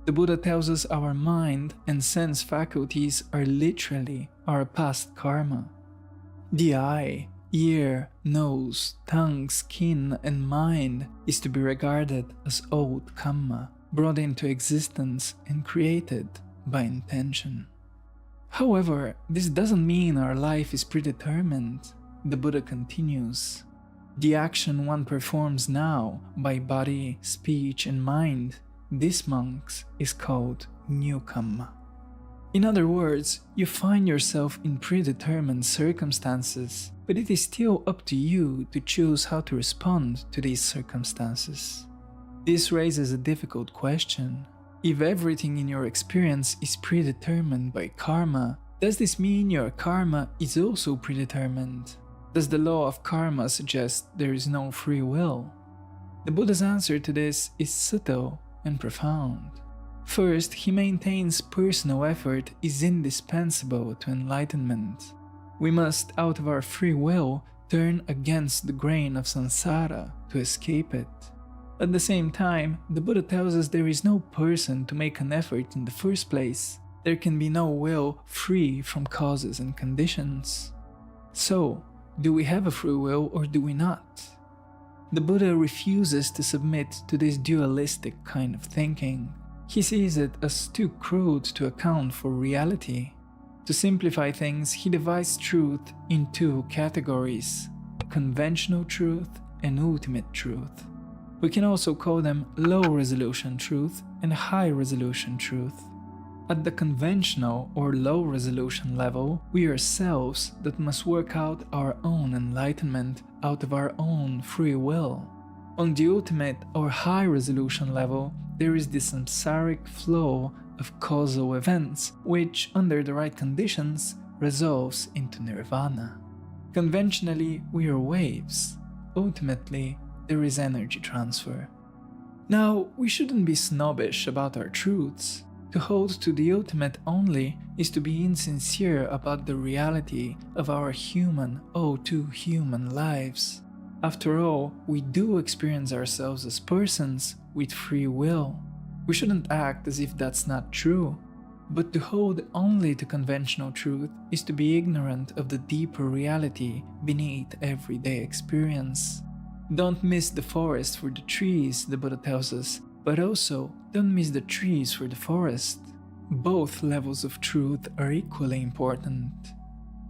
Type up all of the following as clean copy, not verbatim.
The Buddha tells us our mind and sense faculties are literally our past karma. The eye, ear, nose, tongue, skin, and mind is to be regarded as old karma, brought into existence and created by intention. However, this doesn't mean our life is predetermined. The Buddha continues. The action one performs now by body, speech, and mind, this, monks, is called new karma. In other words, you find yourself in predetermined circumstances, but it is still up to you to choose how to respond to these circumstances. This raises a difficult question. If everything in your experience is predetermined by karma, does this mean your karma is also predetermined? Does the law of karma suggest there is no free will? The Buddha's answer to this is subtle and profound. First, he maintains personal effort is indispensable to enlightenment. We must, out of our free will, turn against the grain of samsara to escape it. At the same time, the Buddha tells us there is no person to make an effort in the first place. There can be no will free from causes and conditions. So, do we have a free will or do we not? The Buddha refuses to submit to this dualistic kind of thinking. He sees it as too crude to account for reality. To simplify things, he divides truth in two categories: conventional truth and ultimate truth. We can also call them low-resolution truth and high-resolution truth. At the conventional or low-resolution level, we are selves that must work out our own enlightenment out of our own free will. On the ultimate or high-resolution level, there is the samsaric flow of causal events, which, under the right conditions, resolves into nirvana. Conventionally, we are waves. Ultimately, there is energy transfer. Now, we shouldn't be snobbish about our truths. To hold to the ultimate only is to be insincere about the reality of our human, oh too human lives. After all, we do experience ourselves as persons with free will. We shouldn't act as if that's not true. But to hold only to conventional truth is to be ignorant of the deeper reality beneath everyday experience. Don't miss the forest for the trees, the Buddha tells us, but also don't miss the trees for the forest. Both levels of truth are equally important.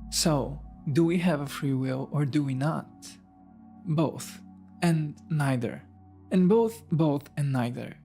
So, do we have a free will or do we not? Both, and neither. And both, and neither.